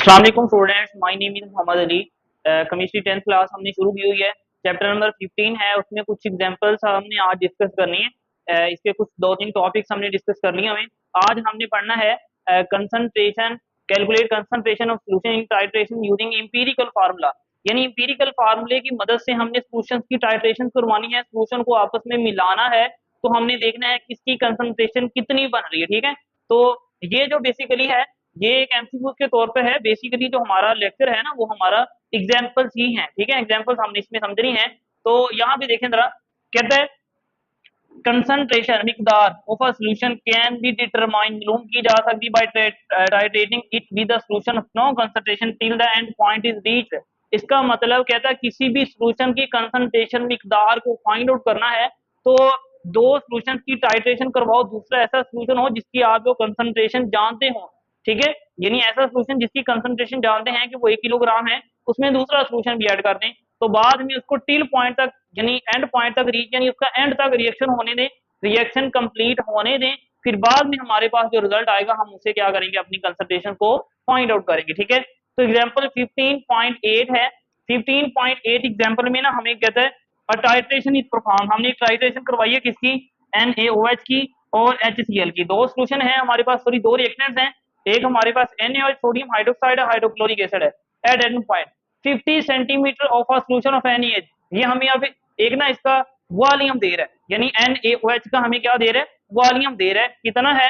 अस्सलाम वालेकुम students, my name is Mohammad Ali. Chemistry 10th class हमने शुरू की हुई है। चैप्टर नंबर 15 है, उसमें कुछ एग्जांपल्स हमने आज डिस्कस करनी है। इसके कुछ दो तीन टॉपिक्स हमने डिस्कस कर लिए हमें। आज हमने पढ़ना है concentration, calculate concentration of solution in titration using empirical formula. यानी एम्पिरिकल फार्मूले की मदद से हमने सॉल्यूशंस की टाइट्रेशन करवानी है, सॉल्यूशन को आपस में मिलाना है। तो हमने देखना है किसकी कंसंट्रेशन कितनी बन रही है। ठीक है, तो ये जो बेसिकली है, ये एक एमसीक्यू के तौर पे है। बेसिकली जो हमारा लेक्चर है ना, वो हमारा एग्जांपल्स ही है। ठीक है, एग्जांपल्स हमने इसमें समझनी है। तो यहाँ पे देखें जरा, कहते हैं कंसंट्रेशन मिकदार of a solution can be determine, मालूम की जा सकती by titrating it with the solution of known concentration till the end point is reached. इसका मतलब कहता है किसी भी सॉल्यूशन की कंसंट्रेशन मिकदार को फाइंड आउट करना है तो दो सॉल्यूशन की टाइट्रेशन करवाओ, दूसरा ऐसा सॉल्यूशन हो जिसकी आप वो कंसंट्रेशन जानते हो। ठीक है, यानी ऐसा सॉल्यूशन जिसकी कंसंट्रेशन जानते हैं कि वो 1 किलोग्राम है, उसमें दूसरा सॉल्यूशन भी ऐड कर दें, तो बाद में उसको टिल पॉइंट तक यानी एंड पॉइंट तक रीच यानी उसका एंड तक रिएक्शन होने दें, रिएक्शन कंप्लीट होने दें। फिर बाद में हमारे पास जो रिजल्ट आएगा हम उसे क्या करेंगे, अपनी कंसंट्रेशन को फाइंड आउट करेंगे। ठीक है, तो एग्जांपल 15.8 है। 15.8 एग्जांपल में ना हमें कहता है टाइट्रेशन इज परफॉर्म। हमने एक टाइट्रेशन करवाई है किसकी, NaOH की और HCl की। दो सॉल्यूशन है हमारे पास, सॉरी दो रिएक्टेंट्स हैं। एक हमारे पास NaOH sodium hydroxide hydrochloric acid है at end point 50 centimetre of a solution of NaH। ये हमें यहाँ पे एक ना इसका वॉल्यूम दे रहा है, यानी NaOH का हमें क्या दे रहा है, वॉल्यूम दे रहा है। कितना है,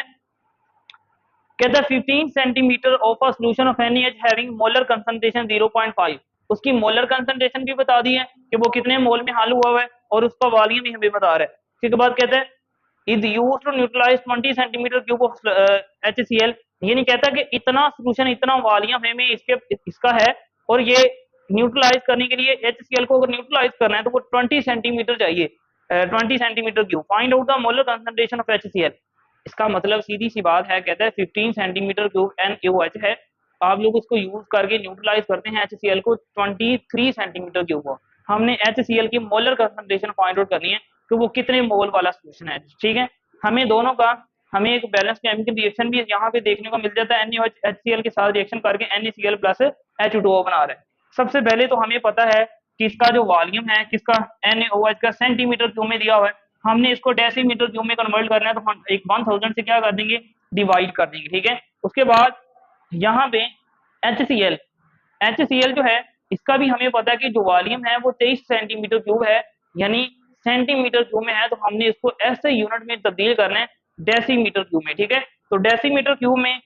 कहता है 15 centimetre of a solution of NaH having molar concentration 0.5। उसकी मोलर कंसंट्रेशन भी बता दी है कि वो कितने मोल में हल हुआ है और उसका वॉल्यूम भी हमें बता रहा है। उसके बाद कहता है is used to neutralise 20 centimetre cube of HCl। ये नहीं कहता कि इतना सॉल्यूशन इतना वॉल्यूम हमें इसका है और ये न्यूट्रलाइज करने के लिए HCl को अगर न्यूट्रलाइज करना है तो वो 20 सेंटीमीटर चाहिए, 20 centimetre cube. Find out the molar concentration of HCl। इसका मतलब सीधी सी बात है, कहता है 15 सेंटीमीटर क्यूब NaOH है, आप लोग उसको यूज करके न्यूट्रलाइज करते हैं HCl को 23 सेंटीमीटर क्यूब को। हमने HCl की मोलर कंसंट्रेशन फाइंड आउट करनी है कि वो कितने मोल वाला सॉल्यूशन है। ठीक है, हमें दोनों का हमें एक बैलेंस केमिकल रिएक्शन भी यहाँ पे देखने को मिल जाता है। NaOH HCl के साथ रिएक्शन करके NaCl प्लस H2O बना रहे हैं। सबसे पहले तो हमें पता है कि इसका जो वॉल्यूम है किसका, NaOH का सेंटीमीटर क्यूब में दिया हुआ है। हमने इसको डेसीमीटर क्यूब में कन्वर्ट करना है तो हम एक 1000 से क्या कर देंगे, डिवाइड कर देंगे। ठीक है, उसके बाद यहाँ पे HCl जो है इसका भी हमें पता है कि जो वॉल्यूम है वो 23 सेंटीमीटर क्यूब है, यानी सेंटीमीटर क्यूब में है तो हमने इसको ऐसे यूनिट में तब्दील करना है डेसीमीटर क्यूब में। ठीक है, तो डेसीमीटर क्यूब में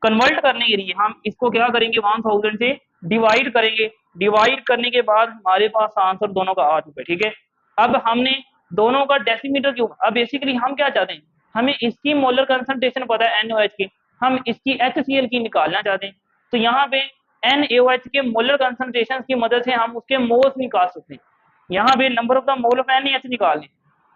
कन्वर्ट करने के लिए हम इसको क्या करेंगे, 1000 से डिवाइड करेंगे। डिवाइड करने के बाद हमारे पास आंसर दोनों का आ चुका है। ठीक है, अब हमने दोनों का डेसीमीटर क्यूब, अब बेसिकली हम क्या चाहते हैं, हमें इसकी मोलर कंसंट्रेशन पता है NaOH की, हम इसकी HCl की निकालना चाहते हैं। तो यहाँ पे NaOH के मोलर कंसंट्रेशन की मदद से हम उसके मोल्स निकाल सकते हैं। यहाँ पे number of the mole of NaH निकाल लें,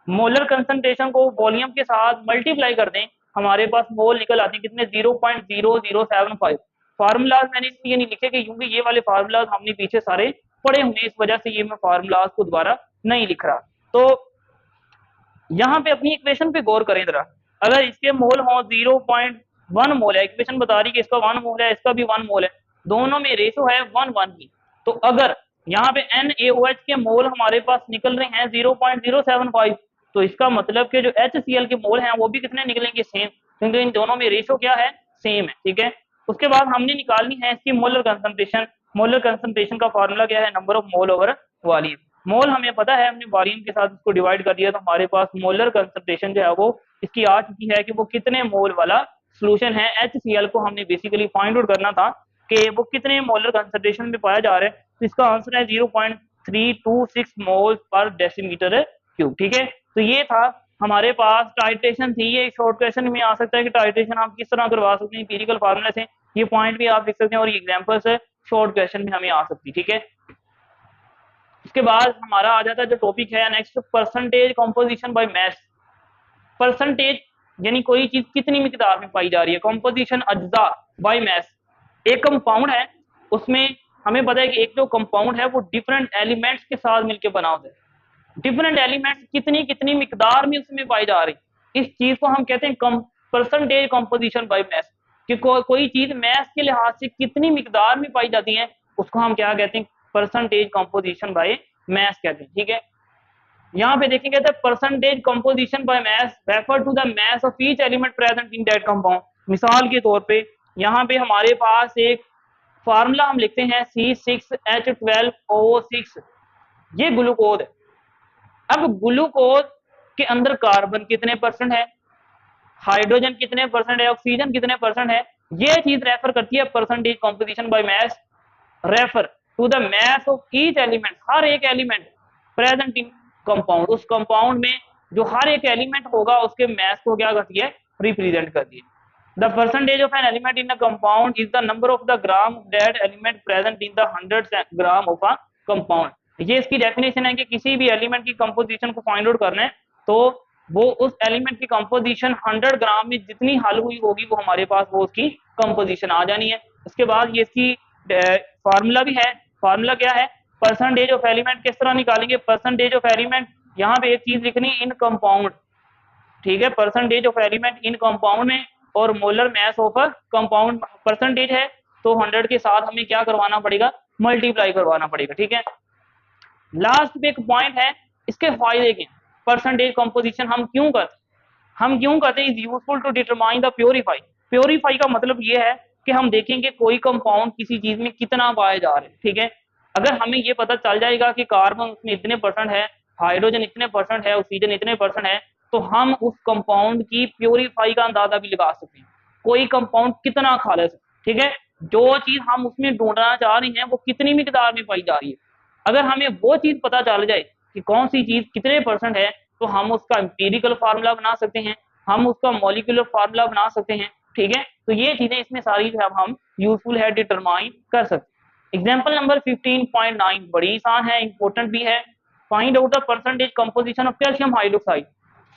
मोलर कंसंट्रेशन को वॉल्यूम के साथ मल्टीप्लाई कर दें, हमारे पास मोल निकल आते हैं कितने, 0.0075। फार्मूलाज मैंने इसलिए नहीं लिखे कि क्योंकि ये वाले फार्मूलाज हमने पीछे सारे पढ़े हुए, इस वजह से ये मैं फार्मूलाज को दोबारा नहीं लिख रहा। तो यहाँ पे अपनी इक्वेशन पे गौर करें जरा, अगर इसके मोल हो 0.1 मोल है, इक्वेशन बता रही है कि इसका 1 मोल है, इसका भी 1 मोल है, दोनों में रेशो है 1:1 की। तो अगर यहाँ पे NaOH के मोल हमारे पास निकल रहे हैं 0.075, तो इसका मतलब कि जो HCl के मोल हैं वो भी कितने निकलेंगे, सेम, क्योंकि इन दोनों में रेशो क्या है, सेम है। ठीक है, उसके बाद हमने निकालनी है इसकी मोलर कंसंट्रेशन। मोलर कंसंट्रेशन का फॉर्मूला क्या है, number of mole over volume. Mole हमें पता है, हमने वॉल्यूम के साथ इसको डिवाइड कर दिया तो हमारे पास मोलर कंसंट्रेशन जो है वो इसकी आ चुकी है कि वो कितने मोल वाला सॉल्यूशन है। HCl को हमने बेसिकली फाइंड आउट करना था कि वो कितने मोलर कंसंट्रेशन में पाया जा रहा है, तो इसका आंसर है 0.326 मोल पर डेसीमीटर क्यूब। ठीक है, तो ये था हमारे पास टाइट्रेशन थी। ये शॉर्ट क्वेश्चन में आ सकता है कि टाइट्रेशन आप किस तरह करवा सकते हैं एम्पिरिकल फार्मूला से, ये पॉइंट भी आप लिख सकते हैं और ये एग्जांपल्स शॉर्ट क्वेश्चन में हमें आ सकती। ठीक है, इसके बाद हमारा आ जाता है जो टॉपिक है next, percentage composition by mass. Percentage यानी कोई चीज कितनी मिकदार में पाई जा रही है, कंपोजिशन अज्जा बाय मास। एक कंपाउंड है, उसमें हमें पता है कि एक जो कंपाउंड है वो डिफरेंट एलिमेंट्स के साथ मिलकर बना होता है। डिफरेंट एलिमेंट्स कितनी कितनी मिकदार में उसमें पाई जा रही, इस चीज को हम कहते हैं परसेंटेज कंपोजिशन बाय मास। कि कोई चीज मैथ के लिहाज से कितनी मिकदार में पाई जाती है, उसको हम क्या कहते हैं, परसेंटेज कंपोजिशन बाय मैथ कहते हैं। ठीक है, यहाँ पे देखेंगे तो percentage composition by mass refer to the mass of each element present in that compound. मिसाल के तौर पे यहाँ पे हमारे पास एक फार्मूला हम लिखते हैं C6H12O6, ये ग्लूकोज है। अब ग्लूकोज के अंदर कार्बन कितने परसेंट है, हाइड्रोजन कितने परसेंट है, ऑक्सीजन कितने परसेंट है, ये चीज रेफर करती है percentage composition by mass refer to the mass of each element, हर एक एलिमेंट प्रेजेंट इन कंपाउंड, उस कंपाउंड में जो हर एक एलिमेंट होगा उसके मैथ को क्या करती है, रिप्रेजेंट करती है। The percentage of an element in a compound is the number of the gram that element present in the 100 gram of a compound. ये इसकी डेफिनेशन है कि किसी भी एलिमेंट की कंपोजिशन को फाइंड आउट करना है तो वो उस एलिमेंट की कंपोजिशन 100 ग्राम में जितनी हल हुई होगी वो हमारे पास वो उसकी कंपोजिशन आ जानी है। उसके बाद ये इसकी फार्मूला भी है। फार्मूला क्या है, परसेंटेज ऑफ एलिमेंट किस तरह निकालेंगे, परसेंटेज ऑफ एलिमेंट, यहाँ पे एक चीज लिखनी इन कंपाउंड, ठीक है, percentage of element in compound में और molar mass of compound percentage है तो 100 के साथ हमें क्या करवाना पड़ेगा, मल्टीप्लाई करवाना पड़ेगा। ठीक है, लास्ट पे एक पॉइंट है, इसके फायदे क्या, परसेंटेज कंपोजिशन हम क्यों करते हैं, is useful to determine the purify. Purify का मतलब ये है कि हम देखेंगे कोई कंपाउंड किसी चीज में कितना पाए जा रहे हैं। ठीक है, अगर हमें ये पता चल जाएगा कि कार्बन उसमें इतने परसेंट है, हाइड्रोजन इतने परसेंट है, ऑक्सीजन इतने परसेंट है, तो हम उस कंपाउंड की प्योरीफाई का अंदाजा भी लगा सकते हैं, कोई कंपाउंड कितना खालिस। ठीक है, जो चीज हम उसमें ढूंढना चाह रहे हैं वो कितनी मिकदार में पाई जा रही है, अगर हमें वो चीज पता चल जाए कि कौन सी चीज कितने परसेंट है तो हम उसका एम्पिरिकल फार्मूला बना सकते हैं, हम उसका मॉलिक्यूलर फार्मूला बना सकते हैं। ठीक है, तो ये चीजें इसमें सारी जो है हम यूजफुल है, डिटरमाइन कर सकते हैं। एग्जाम्पल नंबर 15.9 बड़ी आसान है, इंपॉर्टेंट भी है। Find out the percentage composition of calcium hydroxide.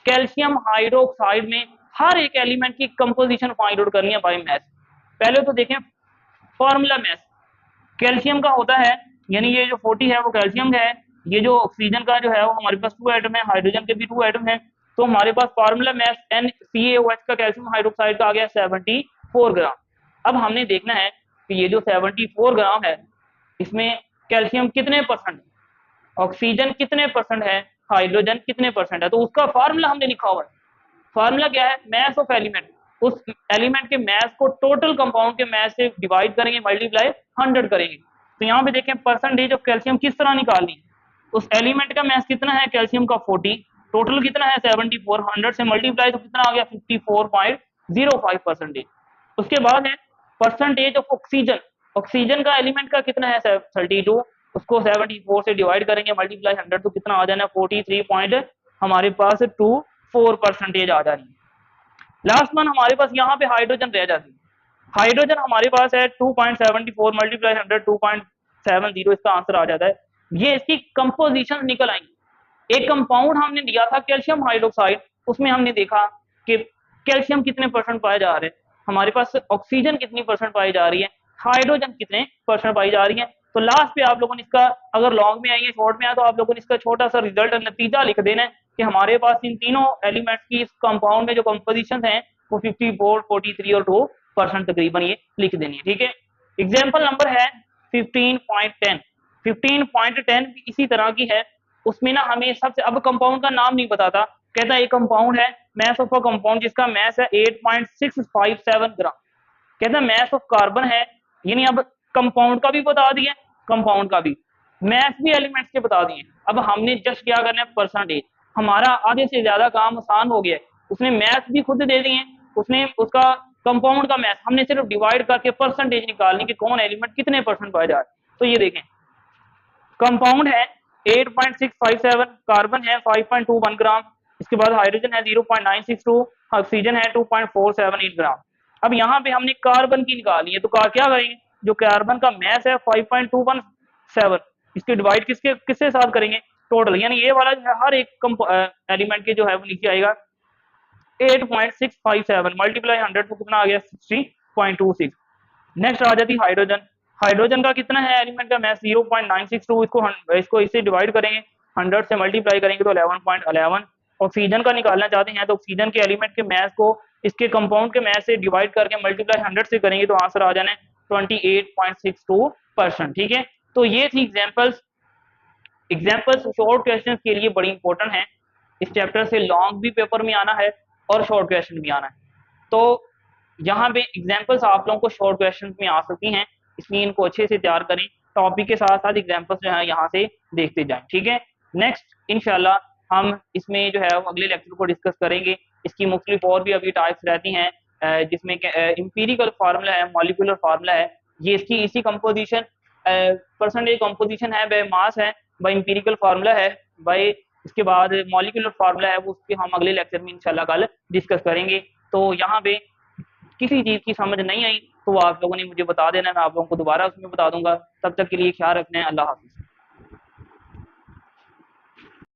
Calcium hydroxide में हर एक एलिमेंट की कंपोजिशन फाइंड आउट करनी है बाय मैथ। पहले तो देखें फॉर्मूला मैथ, कैल्शियम का होता है, यानी ये जो 40 है वो कैल्शियम है, ये जो ऑक्सीजन का जो है वो हमारे पास 2 एटम है, हाइड्रोजन के भी 2 एटम है, तो हमारे पास फार्मूला मैथ NaCO का कैल्शियम हाइड्रोक्साइड का आ गया 74 ग्राम। अब हमने देखना है कि ये जो 74 ग्राम है इसमें कैल्शियम कितने परसेंट है, ऑक्सीजन कितने परसेंट है, हाइड्रोजन कितने परसेंट है, तो उसका फार्मूला हमने लिखा हुआ है। फार्मूला क्या है, मैथ ऑफ एलिमेंट, उस एलिमेंट के मैथ को टोटल कंपाउंड के मैथ से डिवाइड करेंगे, मल्टीप्लाई 100 करेंगे। तो यहाँ पे देखें परसेंटेज ऑफ कैल्शियम किस तरह निकालनी है, उस एलिमेंट का मैथ कितना है, कैल्शियम का 40, टोटल कितना है 74, 100 से मल्टीप्लाई तो कितना आ गया 54.05%। उसके बाद है परसेंटेज ऑफ ऑक्सीजन, ऑक्सीजन का एलिमेंट का कितना है 32, उसको 74 से डिवाइड करेंगे, मल्टीप्लाई 100 तो कितना आ जाना 43 पॉइंट हमारे पास 24% आ जानी है। लास्ट वन हमारे पास यहाँ पे हाइड्रोजन रह जाती है, हाइड्रोजन हमारे पास है 2.74 मल्टीप्लाई 100 2.70, इसका आंसर आ जाता है। ये इसकी कंपोजिशन निकल आएंगी। एक कंपाउंड हमने दिया था कैल्शियम हाइड्रोक्साइड, उसमें हमने देखा कि कैल्शियम कितने परसेंट पाए जा रहे हैं, हमारे पास ऑक्सीजन कितनी परसेंट पाई जा रही है, हाइड्रोजन कितने परसेंट पाई जा रही है। तो लास्ट पे आप लोगों ने इसका, अगर लॉन्ग में आई है शॉर्ट में आया तो आप लोगों ने इसका छोटा सा रिजल्ट और नतीजा लिख देना है कि हमारे पास इन तीनों एलिमेंट्स की इस कंपाउंड में जो कंपोजिशन है वो 54, 43 और 2% तकरीबन ये लिख देनी है। ठीक है, एग्जाम्पल नंबर है 15.10। 15.10 इसी तरह की है, उसमें ना हमें सबसे, अब कंपाउंड का नाम नहीं बताता, कहता है एक कंपाउंड है मैथ ऑफ अ कंपाउंड जिसका मैथ है 8.657 ग्राम, कहता है मैथ ऑफ कार्बन है, यानी अब कंपाउंड का भी बता दिया, कंपाउंड का भी, मैथ भी एलिमेंट्स के बता दिए। अब हमने जस्ट क्या करना है, परसेंटेज, हमारा आधे से ज्यादा काम आसान हो गया है। उसने मैथ भी खुद दे दिए, उसने उसका कंपाउंड का मैथ, हमने सिर्फ डिवाइड करके परसेंटेज निकालनी कि कौन एलिमेंट कितने परसेंट पाया जा रहा है। तो ये देखें कंपाउंड है 8.657, कार्बन है 5.21 ग्राम, इसके बाद हाइड्रोजन है 0.962, ऑक्सीजन है 2.478 ग्राम। अब यहाँ पे हमने कार्बन की निकाली है, तो क्या करेंगे, जो कार्बन का मैथ है 5.217, इसके डिवाइड किसके साथ करेंगे, टोटल, यानी ये वाला जो है हर एक एलिमेंट के जो है वो नीचे आएगा 8.657 मल्टीप्लाई 100 तो कितना आ गया 60.26। नेक्स्ट आ जाती हाइड्रोजन, हाइड्रोजन का कितना है एलिमेंट का मैथ 0.962, इसको इससे डिवाइड करेंगे, 100 से मल्टीप्लाई करेंगे तो 11.11। ऑक्सीजन का निकालना चाहते हैं तो ऑक्सीजन के एलिमेंट के मैथ को इसके कंपाउंड के मैथ से डिवाइड करके मल्टीप्लाई 100 से करेंगे तो आंसर आ जाना है 28.62%। ठीक है, तो ये थी एग्जाम्पल्स शॉर्ट क्वेश्चन के लिए बड़ी इंपॉर्टेंट है। इस चैप्टर से लॉन्ग भी पेपर में आना है और शॉर्ट क्वेश्चन भी आना है, तो यहाँ पे एग्जाम्पल्स आप लोगों को शॉर्ट क्वेश्चन में आ सकती हैं, इसलिए इनको अच्छे से तैयार करें। टॉपिक के साथ साथ एग्जाम्पल्स जो है यहाँ से देखते जाएं। ठीक है, नेक्स्ट इंशाल्लाह हम इसमें जो है अगले लेक्चर को डिस्कस करेंगे। इसकी मुख्तलिफ और भी अभी टाइप्स रहती हैं, जिसमें इंपीरिकल फार्मूला है, मॉलिक्यूलर फार्मूला है, ये इसकी इसी कंपोजिशन परसेंटेज कंपोजिशन है, बाय मास है, बाय इंपीरिकल फार्मूला है, बाय इसके बाद मॉलिक्यूलर फार्मूला है, वो उसके हम अगले लेक्चर में इंशाल्लाह कल डिस्कस करेंगे। तो यहाँ पे किसी चीज़ की समझ नहीं आई तो आप लोगों ने मुझे बता देना, मैं आप लोगों को दोबारा उसमें बता दूंगा। तब तक के लिए ख्याल रखना है, अल्लाह हाफिज़।